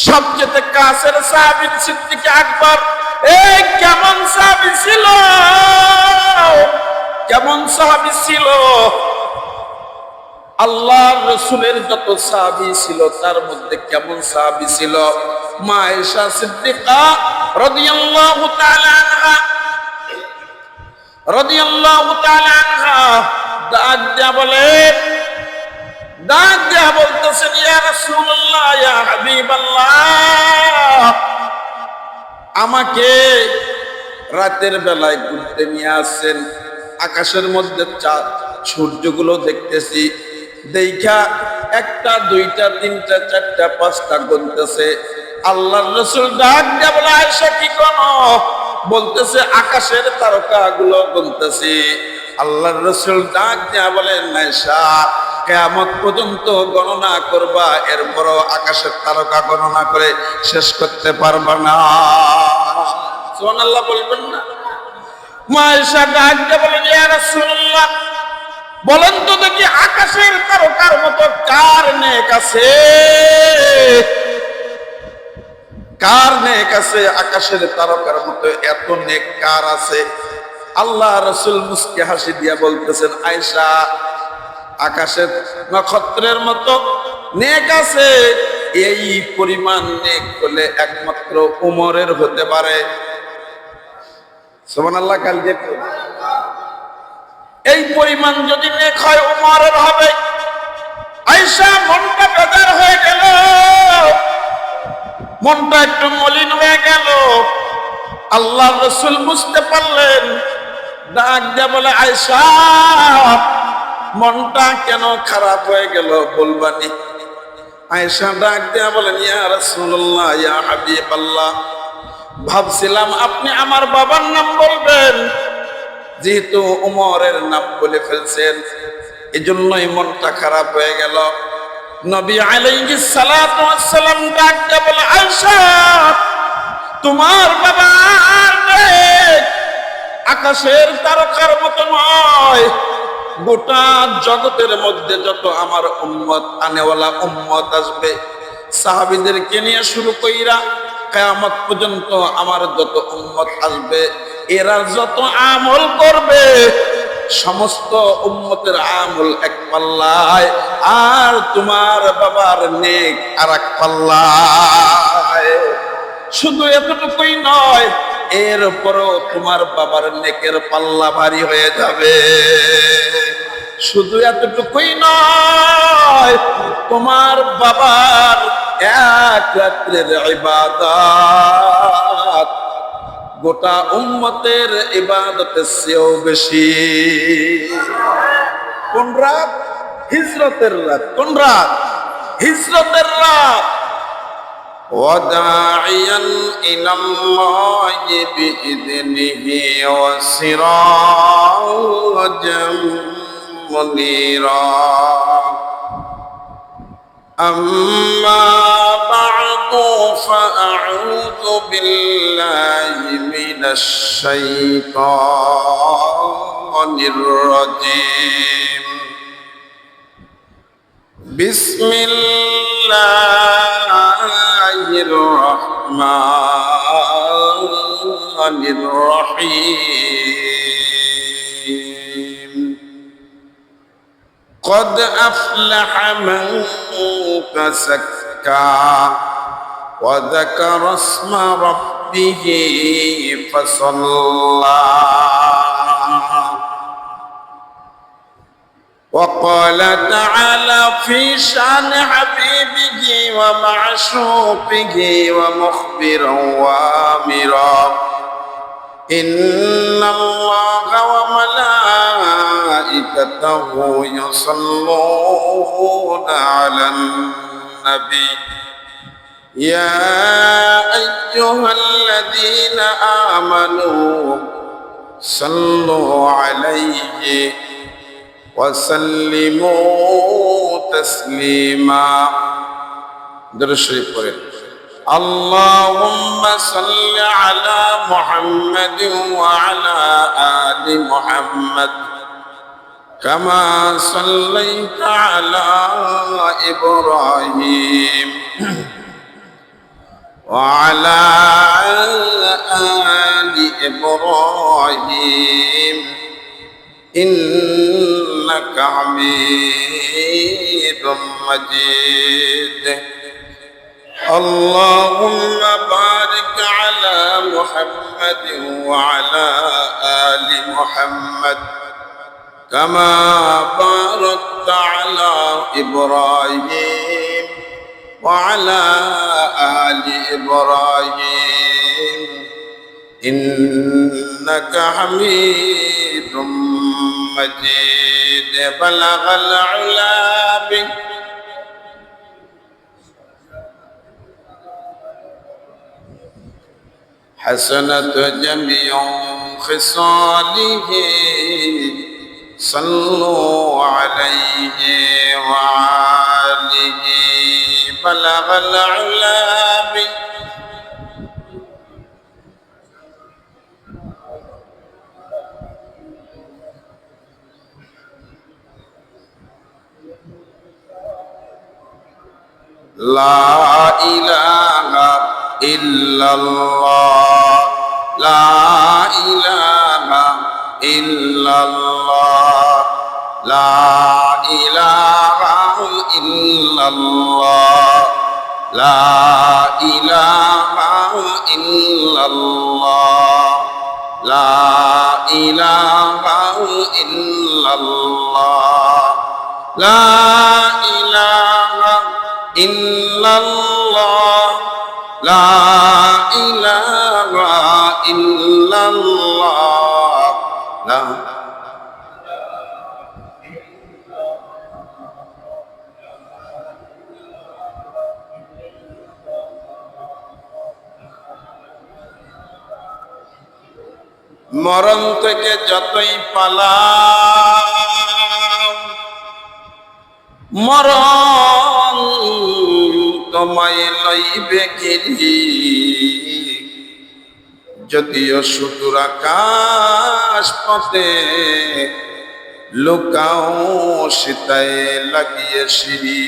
সবচেয়ে কাছের সাহাবী সিদ্দিক আকবর। এই কেমন সাহাবী ছিল, কেমন সাহাবী ছিল! আল্লাহর রাসূলের যত সাহাবী ছিল তার মধ্যে কেমন সাহাবী ছিল মা আয়েশা সিদ্দিকা রাদিয়াল্লাহু তাআলা আনহা, রাদিয়াল্লাহু তাআলা আনহা ডাক দিয়া বলেন, ডাক দিয়া বলতেছেন, ইয়া রাসূলুল্লাহ, ইয়া হাবিবাল্লাহ, আমাকে রাতের বেলায় ঘুরতে নিয়ে আসেন। আকাশের মধ্যে সূর্যগুলো দেখতেছি, দেখা একটা দুইটা তিনটা চারটা পাঁচটা গুনতেছে। আল্লাহর রাসূল ডাক দিয়া বলে, আয়েশা কি কোন? বলতেছে আকাশের তারকাগুলো গুনতেছি। আল্লাহর রাসূল ডাক দিয়া বলেন, আয়েশা কিয়ামত পর্যন্ত গণনা করবা, এরপরও আকাশের তারকা গণনা করে শেষ করতে পারবা না। সুবহানাল্লাহ বলবেন না? মা আয়েশা ডাক দিয়া বলেন, ইয়া রাসূলুল্লাহ, বলেন তো দেখি আকাশের তারকার মতো কার নেক আছে? কার নেক আছে? আকাশের তারকার মতো এত নেক কার আছে? আল্লাহ রাসূল মুস্কি হাসি দিয়া বলতেছেন, আয়েশা, আকাশের নক্ষত্রের মতো নেক আছে। এই পরিমাণ নেক হলে একমাত্র উমরের হতে পারে। সুবহানাল্লাহ। কালকে এই পরিমাণ যদি নেক হয় উমরের হবে। আয়েশা মনটা বেজার হয়ে গেল, মনটা একটু মলিন হয়ে গেল। আল্লাহর রাসূল বুঝতে পারলেন, ডাক দিয়া বলে, আয়েশা, মনটা কেন খারাপ হয়ে গেল বলবানি? আয়েশা ডাক দিয়া বলেন, ইয়া রাসূলুল্লাহ, ইয়া হাবিবাল্লাহ, ভাবছিলাম আপনি আমার বাবার নাম বলবেন, যেহেতু উমরের নাম বলে ফেলছেন এজন্যই মনটা খারাপ হয়ে গেল। নবী আলাইহিস সালাতু ওয়াস সালাম ডাক দিয়া বলে, আয়েশা, তোমার বাবার নেক আকাশের তারকার মতো নয়। গোটা জগতের মধ্যে যত আমার উম্মত, আনেওয়ালা উম্মত আসবে, সাহাবীদেরকে নিয়ে শুরু কইরা কিয়ামত পর্যন্ত আমার যত উম্মত আসবে, এরা যত আমল করবে সমস্ত উম্মতের আমল এক পাল্লায়, আর তোমার বাবার নেক আর এক পাল্লায়। শুধু এতটুকুই নয়, এরপরও তোমার বাবার নেকের পাল্লা ভারী হয়ে যাবে। শুধু এতটুকুই নয়, তোমার বাবার এক রাত্রের ইবাদত গোটা উম্মতের ইবাদতের চেয়েও বেশি। কোন রাত? হিজরতের রাত। কোন রাত? হিজরতের রাত। ওয়াদাইয়ান ইলাল্লাহি বিইذনিহি ওয়াসিরাজাম মুনীরা। أما بعد فأعوذ بالله من الشيطان الرجيم. بسم الله الرحمن الرحيم. قد أفلح من تزكى وذكر اسم ربه فصلى وقال تعالى في شأن حبيبه ومعشوقه ومخبرا وآمرا إن الله وملائكته يصلون على النبي يا أيها الذين آمنوا صلوا عليه وسلموا تسليما. درود شريف পড়েন। اللهم صل على محمد وعلى آل محمد كما صليت على إبراهيم وعلى آل إبراهيم إنك حميد مجيد اللهم بارك على محمد وعلى آل محمد كما باركت على إبراهيم وعلى آل إبراهيم إنك حميد مجيد بلغ العلا بك حسنة جميع خصاله صلوا عليه وآله بلغ العلا بك لا إله إلا الله لا إله إلا الله لا إله إلا الله لا إله إلا الله لا إله إلا الله لا إله إلا الله لا إله إلا الله لا মরণ থেকে যতই পালাও মরণ তোমায় লইবে ঘিরি যদিও সুদূর আকাশ পথে লুকাও সীতায় লাগিয়ে সিঁড়ি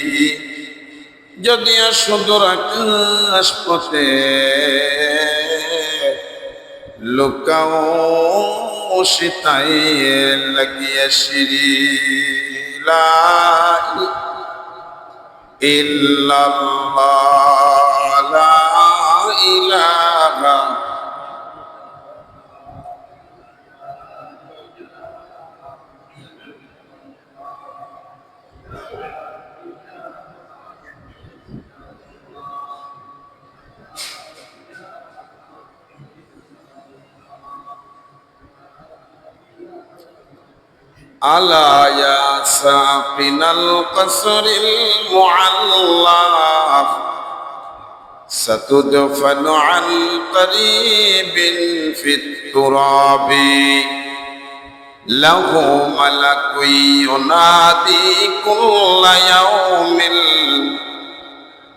যদিও সুদূর আকাশ পথে লুকাও সীতায় লাগিয়ে সিঁড়ি লা ইল্লাল্লাহ লা ইলাহা ألا يا ساقنا القصر المعلق ستدفن عن قريب في التراب له ملك ينادي كل يوم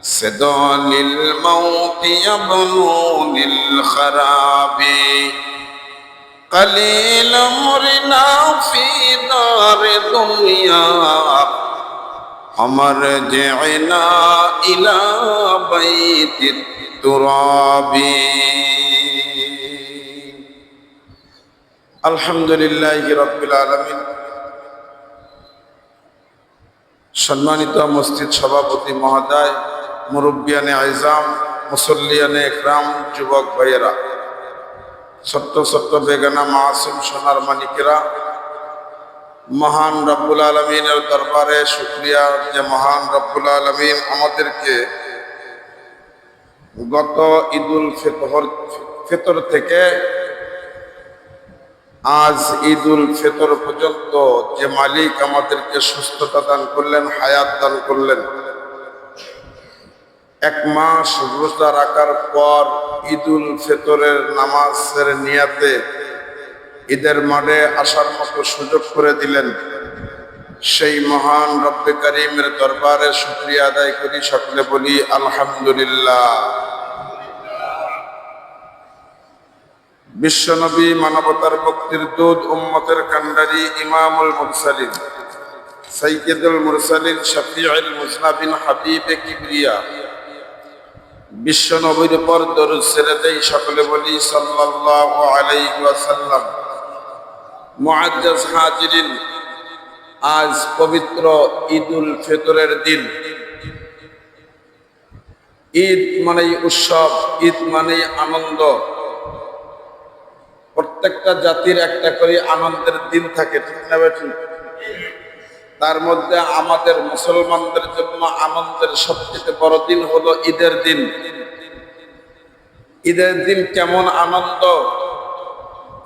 صدى للموت يبنو للخراب قليل مرنا في دار دنيا ومرجعنا إلى بيت التراب الحمد لله رب العالمين সম্মানিত মসজিদ সভাপতি মহোদয় মুরব্বিয়ানে আইজাম মুসল্লিয়ানে ইকরাম যুবক ভাইয়েরা ছোট্ট ছোট্ট বেগানা মাসুম সোনার মানিকেরা মহান রব্বুল আলমিনের দরবারে শুকরিয়া যে মহান রব্বুল আলমিন আমাদেরকে গত ঈদুল ফিতর থেকে আজ ঈদুল ফিতর পর্যন্ত যে মালিক আমাদেরকে সুস্থতা দান করলেন হায়াত দান করলেন এক মাস রোজা রাখার পর ঈদুল ফিতরের নামাজের নিয়াতে ঈদের মাঠে আসার মতো সুযোগ করে দিলেন সেই মহান রব্বে কারীমের দরবারে শুকরিয়া আদায় করি সকলে বলি আলহামদুলিল্লাহ বিশ্বনবী মানবতার মুক্তির দূত উম্মতের কান্ডারি ইমামুল মুরসালিন সাইয়্যিদুল মুরসালিন শফিউল মুজনাবিন হাবিবে কিবরিয়া বিশ্ব নবীর উপর দরুদ ছেড়ে দেই, সকলে বলি সাল্লাল্লাহু আলাইহি ওয়াসাল্লাম। মুআজ্জাজ হাজিরিন, আজ পবিত্র ঈদুল ফিতরের দিন। ঈদ মানেই উৎসব, ঈদ মানেই আনন্দ। প্রত্যেকটা জাতির একটা করে আনন্দের দিন থাকে, ঠিক না বেঠিক? তার মধ্যে আমাদের মুসলমানদের জন্য আনন্দের সবচেয়ে বড় দিন হলো ঈদের দিন। ঈদের দিন কেমন আনন্দ,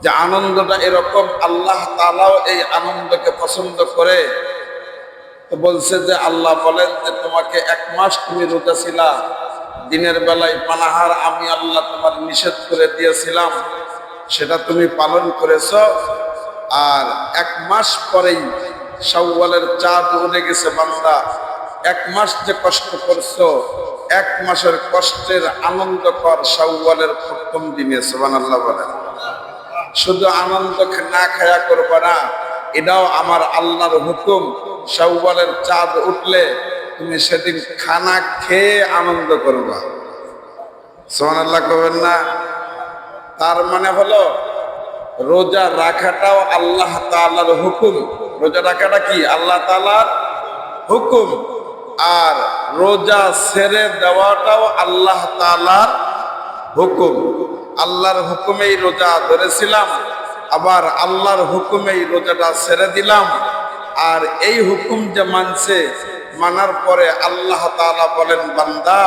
যে আনন্দটা এরকম, আল্লাহ তাআলাও এই আনন্দকে পছন্দ করে। তো বলছে যে আল্লাহ বলেন যে তোমাকে 1 মাস তুমি রোজা ছিলা, দিনের বেলায় পানাহার আমি আল্লাহ তোমার নিষেধ করে দিয়েছিলাম, সেটা তুমি পালন করেছ। আর 1 মাস পরেই শাওয়ালের চাঁদ উঠে গেছে বান্দা। 1 মাস যে কষ্ট করছো, 1 মাসের কষ্টের আনন্দ কর শাওয়ালের প্রথম দিনে। সুবহানাল্লাহ বলেন। শুধু আনন্দ না খায়া করবা না, এটাও আমার আল্লাহর হুকুম। শাওয়ালের চাঁদ উঠলে তুমি সেদিন খানা খেয়ে আনন্দ করবা। সুবহানাল্লাহ কবেন না? তার মানে হলো রোজা রাখাটাও আল্লাহ তাআলার হুকুম। রোজা রাখাটা কি আল্লাহ তাআলার হুকুম, আর রোজা ছেড়ে দেওয়াটাও আল্লাহ তাআলার হুকুম। আল্লাহর হুকুমেই রোজা ধরেছিলাম, আবার আল্লাহর হুকুমেই রোজাটা ছেড়ে দিলাম। আর এই হুকুম যে মানছে, মানার পরে আল্লাহ তাআলা বলেন, বান্দা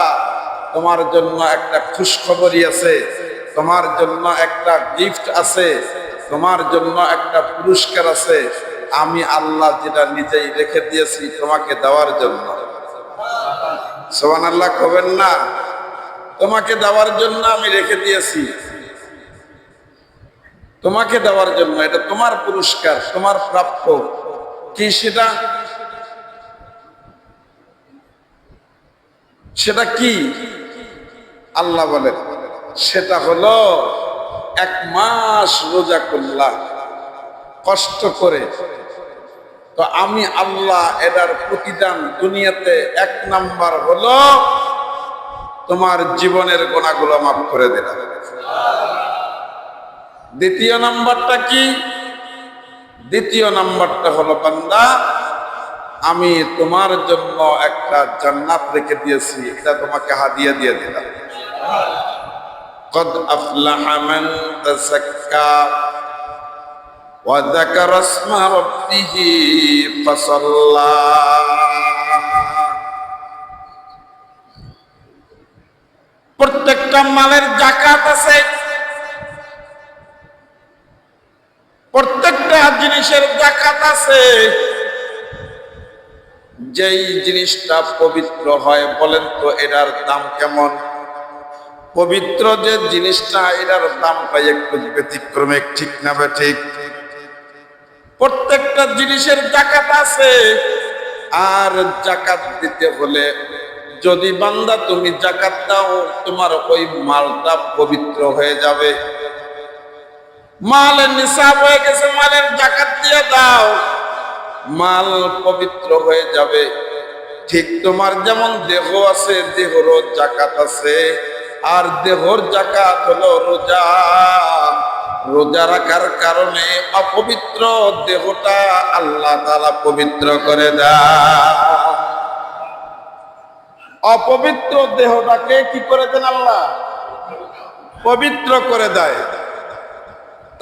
তোমার জন্য একটা খুশখবরি আছে, তোমার জন্য একটা গিফট আছে, তোমার জন্য একটা পুরস্কার আছে। আমি আল্লাহ যেটা নিজেই রেখে দিয়েছি তোমাকে দেওয়ার জন্য। সুবহানাল্লাহ কবেন না? তোমাকে দেওয়ার জন্য আমি রেখে দিয়েছি, তোমাকে দেওয়ার জন্য। এটা তোমার পুরস্কার, তোমার প্রাপ্য। কি সেটা? সেটা কি? আল্লাহ বলেন, সেটা হলো 1 মাস রোজা করলাম কষ্ট করে, তো আমি আল্লাহ এটার প্রতিদান দুনিয়াতে 1 নাম্বার হলো তোমার জীবনের গুনাহগুলো মাফ করে দিলাম। দ্বিতীয় নাম্বারটা কি? দ্বিতীয় নাম্বারটা হলো, বান্দা আমি তোমার জন্য একটা জান্নাত রেখে দিয়েছি, এটা তোমাকে হাদিয়া দিয়ে দিলাম। قد أفلح من تزكى وذكر اسم ربه فصلى। প্রত্যেকটা মালের যাকাত আছে, প্রত্যেকটা জিনিসের যাকাত আছে। যেই জিনিসটা পবিত্র হয়, বলেন তো এটার দাম কেমন? পবিত্র যে জিনিসটা, এটার দামটা একটু ব্যতিক্রমিক, ঠিক না ঠিক? প্রত্যেকটা জিনিসের যাকাত আছে। আর যাকাত দিতে হলে যদি বান্দা তুমি যাকাত দাও, তোমার ওই মালটা পবিত্র হয়ে যাবে। মালের নিসাব হয়ে গেছে, মালের যাকাত দিয়ে দাও, মাল পবিত্র হয়ে যাবে। ঠিক তোমার যেমন দেহ আছে, দেহরও যাকাত আছে। আর দেহর যাকাত হলো রোজা। রোজা রাখার কারণে অপবিত্র দেহটা আল্লাহ তাআলা পবিত্র করে দেয়। অপবিত্র দেহটাকে কি করে দেন আল্লাহ? পবিত্র করে দেয়।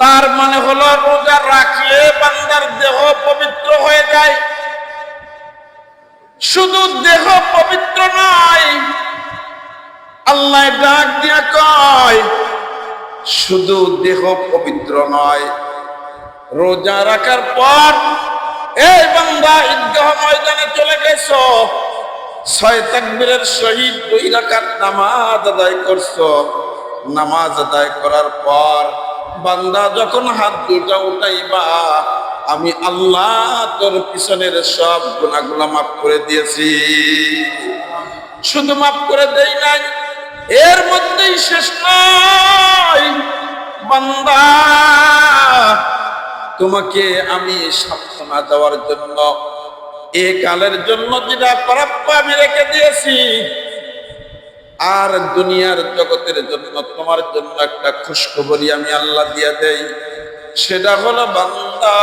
তার মানে হলো রোজা রাখলে বান্দার দেহ পবিত্র হয়ে যায়। শুধু দেহ পবিত্র নয়, আল্লাহ ডাক দিয়া কয়, শুধু দেহ পবিত্র নয়, রোজা রাখার পর এই বান্দা ঈদগাহ ময়দানে চলে গেছো, 6 তাকবীরের সহিত 2 রাকাত নামাজ আদায় করছো। নামাজ আদায় করার পর বান্দা যখন হাত দুটা উঠাইবা, আমি আল্লাহ তোর পিছনের সব গুনাহগুলো মাফ করে দিয়েছি। শুধু মাফ করে দেই নাই, এর মধ্যেই শেষ নয়, বান্দা তোমাকে আমি সান্ত্বনা দেওয়ার জন্য, এ কালের জন্য যেটা প্রাপ্য আমি রেখে দিয়েছি, আর দুনিয়ার জগতের জন্য তোমার জন্য একটা খুশখবরি আমি আল্লাহ দিয়ে দেই। সেটা হলো বান্দা,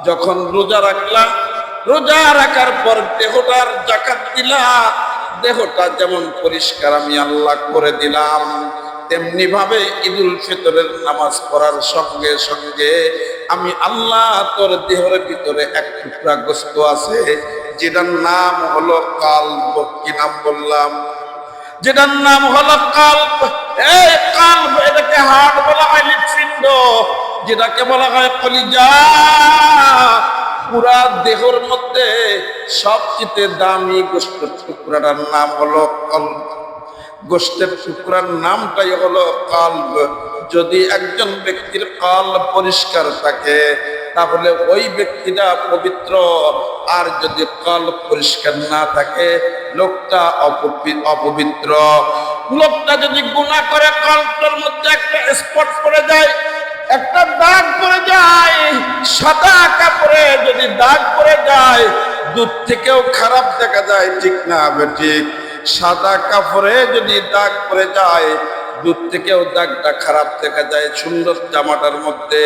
যখন রোজা রাখলা, রোজা রাখার পর দেহটার যাকাত দিলা, দেহটা যেমন পরিষ্কার আমি আল্লাহ করে দিলাম, তেমনি ভাবে ঈদুল ফিতরের নামাজ পড়ার সঙ্গে সঙ্গে আমি আল্লাহ তোর দেহের ভিতরে এক টুকরা গোশত আছে, যেটার নাম হলো কালব। কি নাম বললাম? যেটার নাম হলো কালব। এই কালব, এটাকে হার্ট বলা হয়, হৃৎপিণ্ড, যেটাকে বলা হয় কলিজা। পুরা দেহের মধ্যে সবচেয়ে দামি গোশতের টুকরাটার নাম হলো কলব। গোশতের টুকরার নামটাই হলো কলব। যদি একজন ব্যক্তির কলব পরিষ্কার থাকে তাহলে ওই ব্যক্তিটা পবিত্র, আর যদি কলব পরিষ্কার না থাকে লোকটা অপবিত্র। লোকটা যদি গুনাহ করে, কলবের মধ্যে একটা স্পট পড়ে যায়, একটা দাগ পড়ে যায়, সাদা কাপড়ে যদি দাগ পড়ে যায় দূর থেকেও খারাপ দেখা যায়, ঠিক না বেঠিক? সাদা কাপড়ে যদি দাগ পড়ে যায় দূর থেকেও দাগটা খারাপ দেখা যায়। সুন্দর জামাটার মধ্যে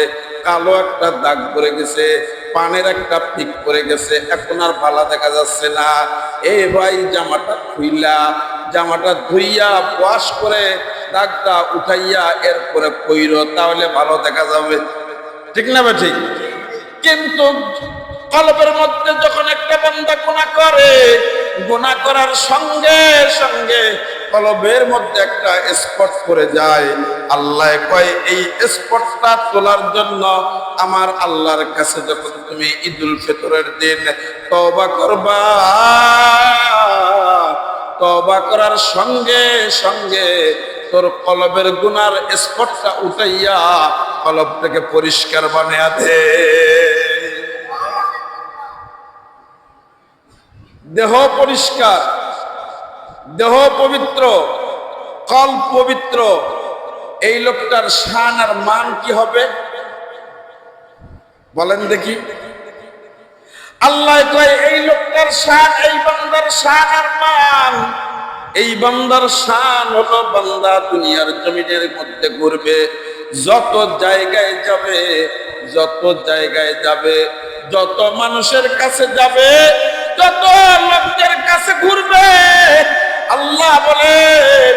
কালো একটা দাগ পড়ে গেছে, পানের একটা পিক পড়ে গেছে, এখন আর ভালো দেখা যাচ্ছে না। এই ভাই জামাটা খুইলা, জামাটা ধুইয়া ওয়াশ করে দাগটা উঠাইয়া এরপরে পইরো, তাহলে ভালো দেখা যাবে, ঠিক না ঠিক? কিন্তু কলবের মধ্যে যখন একটা বান্দা গুনাহ করে, গুনাহ করার সঙ্গে সঙ্গে কলবের মধ্যে একটা স্পট পড়ে যায়, আল্লাহ কয় এই স্পটটা তোলার জন্য আমার আল্লাহর কাছে যখন তুমি ঈদুল ফিতরের দিন তওবা করবা, তওবা করার সঙ্গে সঙ্গে তোর কলবের গুনার স্পটটা উঠাইয়া কলবটাকে পরিষ্কার বানিয়ে দে। দেহ পরিষ্কার, দেহ পবিত্র, কলব পবিত্র, এই লোকটার শান আর মান কি হবে বলেন দেখি? আল্লাহ কয় এই লোকটার শান, এই বান্দার শান আর মান, এই বান্দার শান হলো বান্দা দুনিয়ার জমিনের মধ্যে ঘুরবে, যত জায়গায় যাবে, যত জায়গায় যাবে, যত মানুষের কাছে যাবে, যত লোকদের কাছে ঘুরবে, আল্লাহ বলেন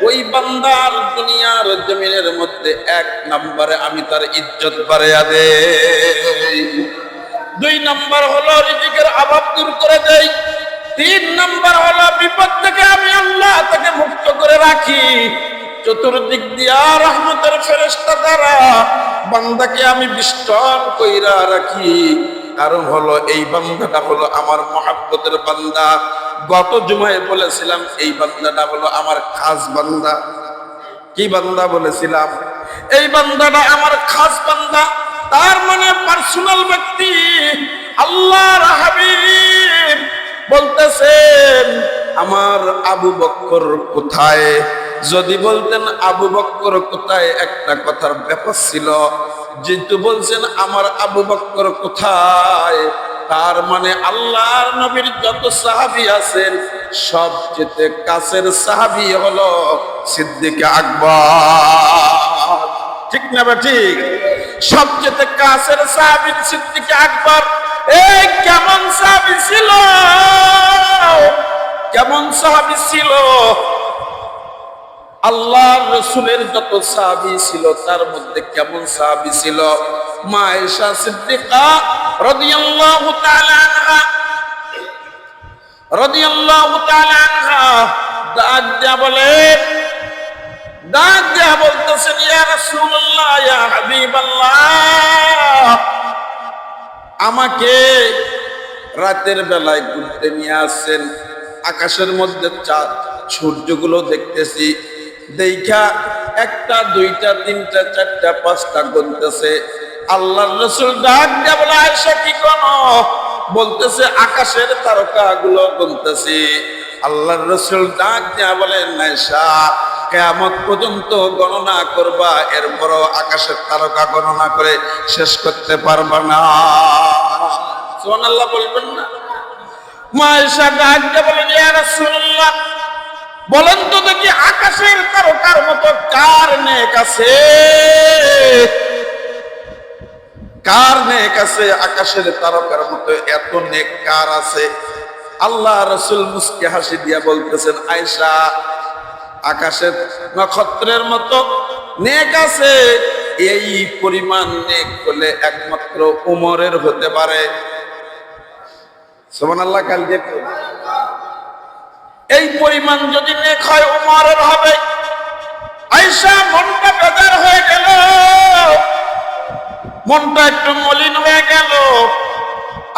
ওই বান্দার দুনিয়ার জমিনের মধ্যে এক নম্বরে আমি তার ইজ্জত বাড়াইয়া দেই, 2 নম্বর হলো রিজিকের অভাব দূর করে দেই, 3 নম্বর হলো বিপদ থেকে আমি আল্লাহ তাকে মুক্ত করে রাখি, চতুর্দিক দিয়া রহমতের ফেরেশতা দ্বারা বান্দাকে আমি বেষ্টন কইরা রাখি। কারণ হলো এই বান্দাটা হলো আমার মহব্বতের বান্দা। গত জুমায় বলেছিলাম এই বান্দাটা হলো আমার খাস বান্দা। কি বান্দা বলেছিলাম? এই বান্দাটা আমার খাস বান্দা, তার মানে পার্সোনাল ব্যক্তি। আল্লাহর হাবিব বলতেছেন আমার আবু বকর কোথায়? যদি বলতেন আবু বকর কোথায় একটা কথার ব্যাপার ছিল, যেহেতু বলছেন আমার আবু বকর কোথায়, তার মানে আল্লাহর নবীর যত সাহাবী আছেন সবচেয়ে কাছের সাহাবী হলো সিদ্দিক আকবর, ঠিক না ঠিক? সবচেয়ে কাছের সাহাবী সিদ্দিক আকবর। এই কেমন সাহাবী ছিল, কেমন সাহাবী ছিল? আল্লাহর রাসূলের যত সাহাবী ছিল তার মধ্যে কেমন সাহাবী ছিল? মা আয়েশা সিদ্দিকা রাদিয়াল্লাহু তাআলা আনহা, রাদিয়াল্লাহু তাআলা আনহা ডাক দিয়া বলেন, ডাক দিয়া বলতেছেন ইয়া রাসূলুল্লাহ, ইয়া হাবিবাল্লাহ, আমাকে রাতের বেলায় ঘুরতে নিয়ে আসেন, আকাশের মধ্যে চাঁদ সূর্যগুলো দেখতেছি, দেখা 1টা 2টা 3টা 4টা 5টা গুনতেছে। আল্লাহর রাসূল ডাক দিয়া বলে আয়েশা কি কোন? বলতেছে আকাশের তারকাগুলো গুনতেছি। আল্লাহর রাসূল ডাক দিয়া বলেন আয়েশা কিয়ামত পর্যন্ত গণনা করবা, এরপরও আকাশের তারকা গণনা করে শেষ করতে পারবা না। সুবহানাল্লাহ বলবেন না? মা আয়েশা ডাক দিয়া বলেন ইয়া রাসূলুল্লাহ, বলেন তো দেখি, আকাশের তারকার মতো কার নেক আছে? কার নেক আছে? আকাশের তারকার মতো এত নেক কার আছে? আল্লাহ রাসূল মুস্কি হাসি দিয়া বলতেছেন, আয়েশা, আকাশের নক্ষত্রের মতো নেক আছে। এই পরিমাণ নেক হলে একমাত্র উমরের হতে পারে। সুবহানাল্লাহ। কালকে এই পরিমাণ যদি নেক হয় উমরের হবে। আয়েশা মনটা বেজার হয়ে গেল, মনটা একটু মলিন হয়ে গেল।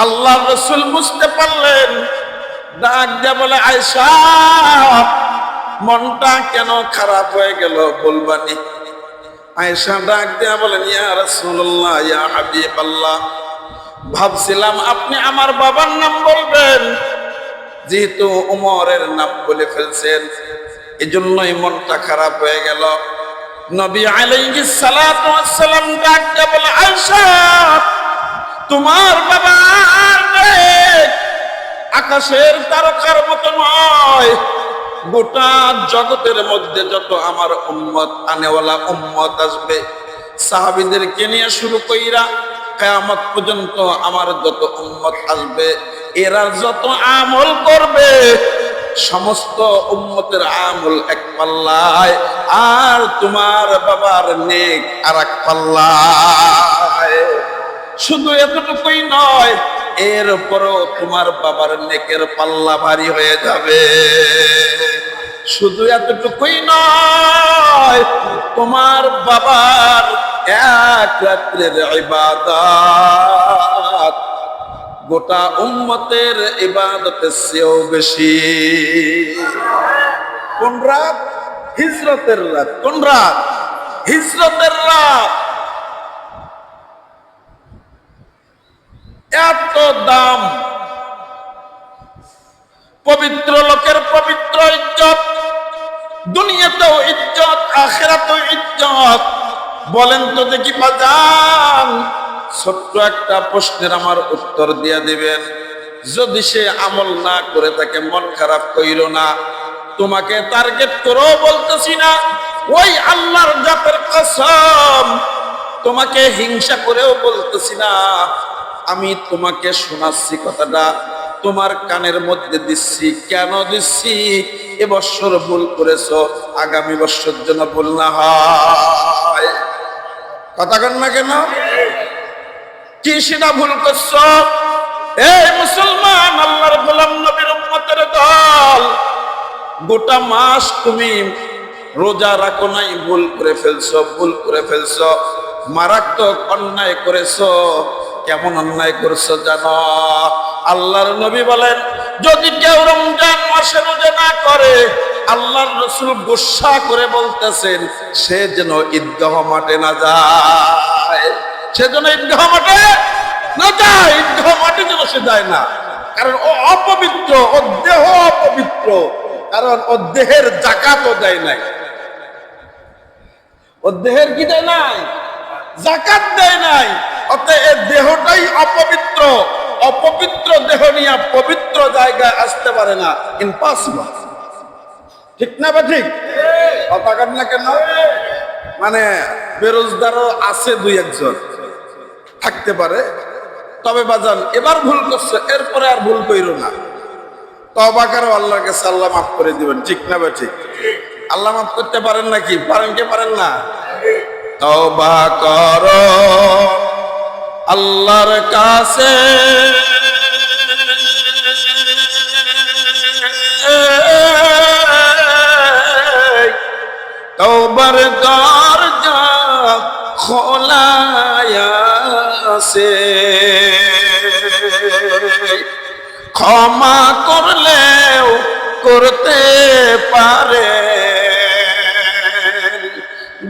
আল্লাহ রাসূল বুঝতে পারলেন, ডাক দিয়ে বলে, আয়েশা, মনটা কেন খারাপ হয়ে গেল বলবানি? আয়েশা ডাক দিয়ে বলেন, ইয়া রাসূলুল্লাহ, ইয়া হাবিবাল্লাহ, ভাবছিলাম আপনি আমার বাবার নাম বলবেন, যেহেতু উমরের নাম বলে ফেলছেন, এজন্যই মনটা খারাপ হয়ে গেল। নবী আলাইহিস সালাতু ওয়াস সালাম ডাক দিয়ে বলে, আয়েশা, তোমার বাবার নেক আকাশের তারকার মতো নয়। গোটা জগতের মধ্যে যত আমার উম্মত, আনেওয়ালা উম্মত আসবে, সাহাবীদেরকে নিয়ে শুরু কইরা কিয়ামত পর্যন্ত আমার যত উম্মত আসবে, এরা যত আমল করবে সমস্ত উম্মতের আমল এক পাল্লায়, আর তোমার বাবার নেক আর এক পাল্লায়। শুধু এতটুকুই নয়, এরপরও তোমার বাবার নেকের পাল্লা ভারী হয়ে যাবে। শুধু এতটুকুই নয়, তোমার বাবার এক রাত্রের ইবাদত গোটা উম্মতের ইবাদতের চেয়েও বেশি। কোন রাত? হিজরতের রাত। কোন রাত? হিজরতের রাত। এত দাম। পবিত্র লোকের পবিত্র ইজ্জত, দুনিয়াতেও ইজ্জত, আখিরাতেও ইজ্জত। বলেন তো দেখি বাজান, ছোট্ট একটা প্রশ্নের আমার উত্তর দিয়া দিবেন। যদি সে আমল না করে থাকে, মন খারাপ কইরো না। তোমাকে টার্গেট করেও বলতেছি না, ওই আল্লাহর জাতের কসম, তোমাকে হিংসা করেও বলতেছি না। আমি তোমাকে শোনাচ্ছি কথাটা, তোমার কানের মধ্যে দিচ্ছি। কেন দিচ্ছি? এবছর ভুল করেছো, আগামী বছর যেন ভুল না হয়। কথা কন না কেন? কি সেটা ভুল করছো? এই মুসলমান, আল্লাহর গোলাম, নবীর উম্মতের দল, গোটা মাস তুমি রোজা রাখো নাই, ভুল করে ফেলছো, ভুল করে ফেলছো, মারাত্মক অন্যায় করেছো। কেমন অন্যায় করছো জানো? আল্লাহর নবী বলেন, যদি কেউ রমজান মাসে রোজা না করে, আল্লাহর রাসূল গুসা করে বলতেছেন, সে যেন ঈদগাহ মাঠে না যায়। সে যেন ঈদগাহ মাঠে না যায়, ঈদগাহ মাঠে যেন সে যায় না। কারণ ও অপবিত্র, ও দেহ অপবিত্র, কারণ ও দেহের যাকাতও দেয় নাই। ও দেহের কি দেয় নাই? যাকাত দেয় নাই। অতএব দেহটাই অপবিত্র। অপবিত্র দেহ নিয়ে পবিত্র জায়গায় আসতে পারে না, ইম্পসিবল। ঠিক না বা ঠিক? কথা কন না কেন? মানে বেরোজগারও আছে দুই একজন, থাকতে পারে। তবে বাজান, এবার ভুল করছে, এরপরে আর ভুল কইরো না। তওবা করো, আল্লাহর কাছে আল্লাহ মাফ করে দিবেন। ঠিক না বা ঠিক? আল্লাহ মাফ করতে পারেন নাকি? পারেন কি পারেন না? তওবা করো আল্লাহর কাছে, তওবার দরজা খোলা আছে। ক্ষমা করলেও করতে পারে,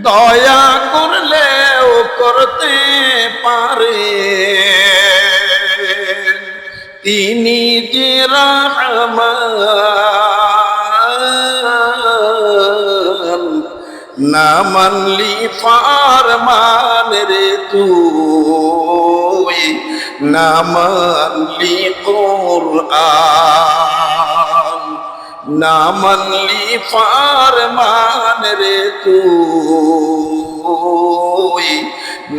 দয়া করলেও করতে পারে। তিনি যে রহমান, না মানলি ফরমান রে তুই, না মানলি কুরআন, না মানলি ফারমান রে তুই,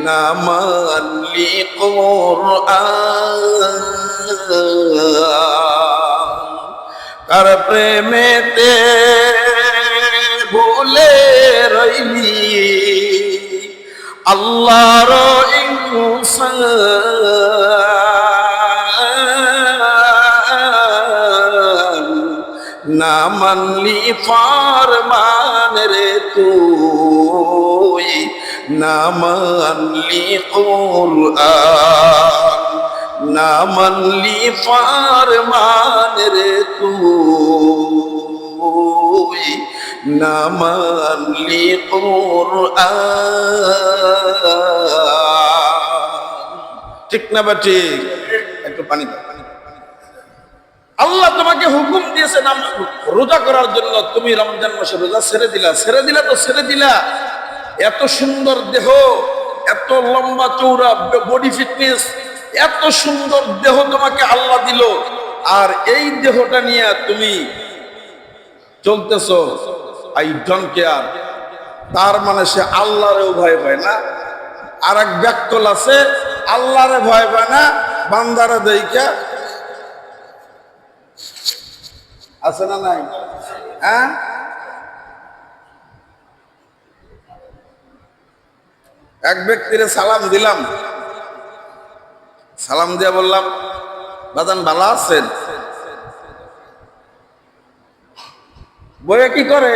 না মানলি কোরআন, কার প্রেমেতে ভুলে রইলি আল্লাহর ইনসান, না মানলি ফারমান রে তুই, না মানলি কোরআন, না মানলি ফারমান রে তুই, না মানলি কোরআন। ঠিক না বা ঠিক? একটু পানি দাও। আল্লাহ তোমাকে হুকুম দিয়েছে রোজা করার জন্য, তুমি রমজান মাসে রোজা ছেড়ে দিলা। ছেড়ে দিলা তো ছেড়ে দিলা, এত সুন্দর দেহ, এত লম্বা চৌড়া বডি ফিটনেস, এত সুন্দর দেহ তোমাকে আল্লাহ দিল, আর এই দেহটা নিয়ে তুমি চলতেছো আই ডোন্ট কেয়ার। তার মানে সে আল্লাহরেও ভয় পায় না। আর এক ব্যাকল আছে, আল্লাহরে ভয় পায় না, বান্দারে দেইকা আছে না নাই? হ্যাঁ, এক ব্যক্তিরে সালাম দিলাম, সালাম দিয়ে বললাম বাজান ভালো আছেন? বইয়ে কি করে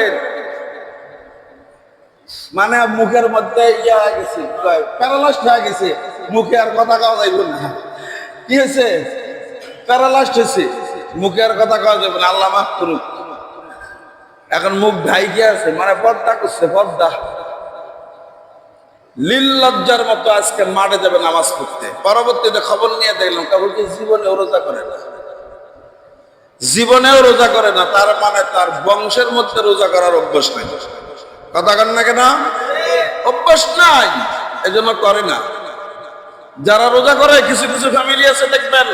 মানে মুখের মধ্যে ইয়া হয়ে গেছে, প্যারালাইজড হয়ে গেছে, মুখে আর কথা কওয়া যাইব না। কি হয়েছে? প্যারালাইজড হয়েছে, মুখে আর কথা কওয়া যাবে না, আল্লাহ মাফ করুক। এখন মুখ ঢাইকে আছে, মানে পর্দা করছে, পর্দা। লীল লজ্জার মতো আজকে মাঠে যাবে নামাজ পড়তে। পরবর্তীতে খবর নিয়ে দেখলাম কাউকে জীবনেও রোজা করে না, জীবনেও রোজা করে না। তার মানে তার বংশের মধ্যে রোজা করার অভ্যাস নাই। কথা কন না কেন? অভ্যাস নাই, এজন্য করে না। যারা রোজা করে, কিছু কিছু ফ্যামিলি আছে দেখবেন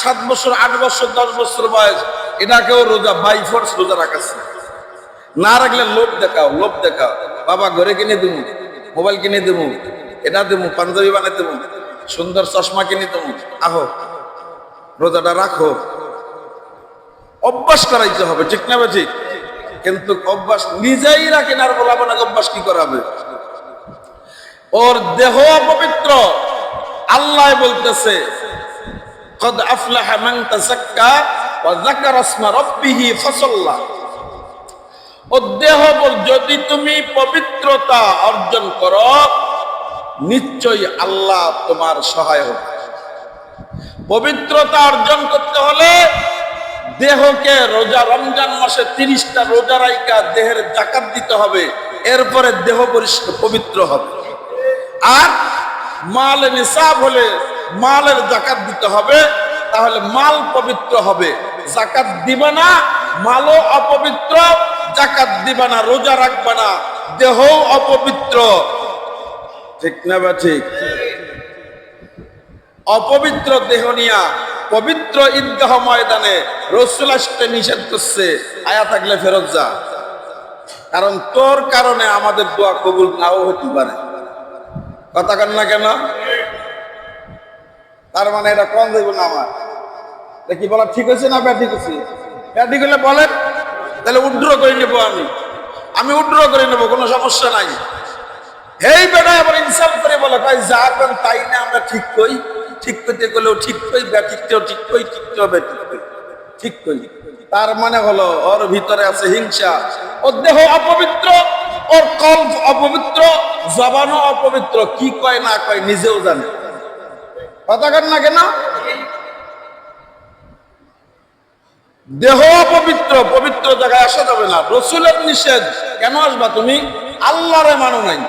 7 বছর 8 বছর 10 বছর বয়স, এটাকেও রোজা বাই ফোর্স রোজা রাখাচ্ছে। না রাখলে লোভ দেখাও, লোভ দেখাও, বাবা ঘরে কিনে দেবো, মোবাইল কিনে দেবো, এটা দেবো, পাঞ্জাবি বানিয়ে দেবো, সুন্দর চশমা কিনে দেবো, আহো রোজাটা রাখো। অভ্যাস করাইতে হবে, ঠিক না ঠিক? কিন্তু অভ্যাস নিজেই রাখেন আর বলাবো না, অভ্যাস কি করাবে? ওর দেহ অপবিত্র। আল্লাহ বলতেছে কদ আফলাহা মান তাযাক্কা ওয়া যাকারা ইসমা রাব্বিহি ফাসাল্লা। ও দেহ বল, যদি তুমি পবিত্রতা অর্জন করো নিশ্চয়ই আল্লাহ তোমার সহায় হবে। পবিত্রতা অর্জন করতে হলে দেহকে রোজা, রমজান মাসে 30টা রোজা রাইকা দেহের যাকাত দিতে হবে, এরপরে দেহ পরিষ্কার পবিত্র হবে। আর মাল নিসাব হলে মালের যাকাত দিতে হবে, তাহলে মাল পবিত্র হবে। যাকাত দিবা না, মালও অপবিত্র, যাকাত দিবা না, রোজা রাখবা না, দেহ অপবিত্র। ঠিক না বা ঠিক? অপবিত্র দেহ নিয়া পবিত্র ঈদগাহ ময়দানে রাসূল আসতে নিষেধ করছে, আয়া থাকলে ফেরত যা। কারণ তোর কারণে আমাদের দোয়া কবুল নাও হতে পারে। কথা কন না কেন? তার মানে এটা কম দেব না আমার। কি বলা ঠিক হয়েছে না ব্যাঠিক হয়েছে? ব্যাঠিক হলে বলেন, তাহলে উড্র করে নেবো, আমি উড্র করে নেবো, কোনো সমস্যা নাই। এই বেটা আবার ইনসাফ করে বলে ভাই যা করেন তাই না, আমরা ঠিক কই, ঠিক করতে গেলেও ঠিক কই, ব্যাঠিকতেও ঠিক কই, ঠিকতেও ব্যাঠিক কই, ঠিক কই। তার মানে হলো ওর ভিতরে আছে হিংসা, ওর দেহ অপবিত্র, ওর কল্প অপবিত্র, জবানও অপবিত্র, কি কয় না কয় নিজেও জানে। কথা কন না কেন? দেহ অপবিত্র, পবিত্র জায়গায় আসা যাবে না। রসুলের নিষেধ, কেন আসবা তুমি? আল্লাহরে মানো নাই,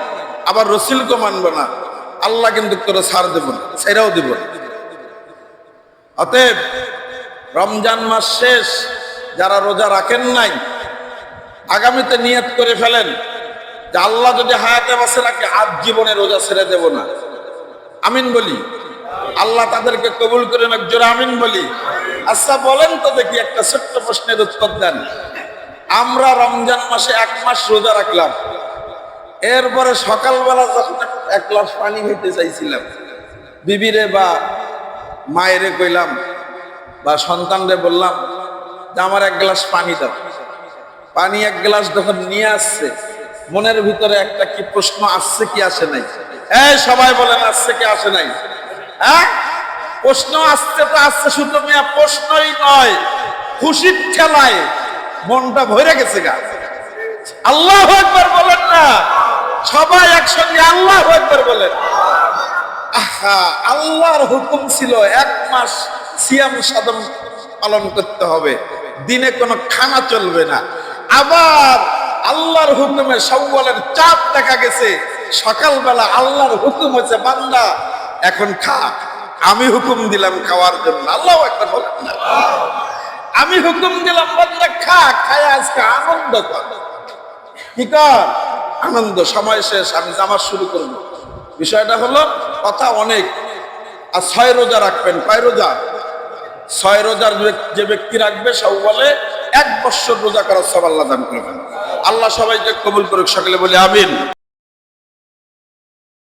আবার রসুলকে মানবে না, আল্লাহ কিন্তু তোরা ছাড় দেব না, ছেড়েও দিব না। অতএব রমজান মাস শেষ, যারা রোজা রাখেন নাই আগামীতে নিয়ত করে ফেলেন যে আল্লাহ যদি হায়াতে বাঁচে রাখে আজ জীবনে রোজা ছেড়ে দেব না। আমিন বলি। আল্লাহ তাদেরকে কবুল করেন, একজোড়া আমিন বলি। আচ্ছা বলেন তো দেখি, একটা ছোট্ট প্রশ্নের উত্তর দেন। আমরা রমজান মাসে 1 মাস রোজা রাখলাম, এরপরে সকালবেলা যখন এক গ্লাস পানি খেতে চাইছিলাম, বিবিরে বা মায়েরে কইলাম বা সন্তানরে বললাম যে আমার 1 গ্লাস পানি দাও। পানি 1 গ্লাস যখন নিয়ে আসছে, মনের ভিতরে একটা কি প্রশ্ন আসছে কি আসে নাই? এই সবাই বলেন, আসছে কি আসে নাই? হ্যাঁ, প্রশ্ন আসছে তো আসছে, শুধু মিয়া প্রশ্নই নয়, খুশির ঠেলায় মনটা ভরে গেছে গা। আল্লাহু আকবার বলেন না, সবাই একসঙ্গে আল্লাহু আকবার বলেন। আহা, আল্লাহর হুকুম ছিল 1 মাস সিয়াম সাধন পালন করতে হবে, দিনে কোনো খানা চলবে না। আবার আল্লাহর হুকুমে শাওয়ালের চাঁদ দেখা গেছে, সকালবেলা আল্লাহর হুকুম হচ্ছে বান্দা এখন খা, আমি হুকুম দিলাম খাওয়ার জন্য। আল্লাহু আকবার বলেন না, আমি হুকুম দিলাম বান্দা খা, খায় আজকে আনন্দ কর। কি কর? আনন্দ। সময় শেষ, আমি জামাত শুরু করবো। বিষয়টা হলো, কথা অনেক। আর 6 রোজা রাখবেন। কয় রোজা? 6 রোজার যে ব্যক্তি রাখবে শাওয়ালে 1 বছর রোজা করার সওয়াব আল্লাহ দান করবেন। আল্লাহ সবাইকে কবুল করুক, সকলে বলে আমিন।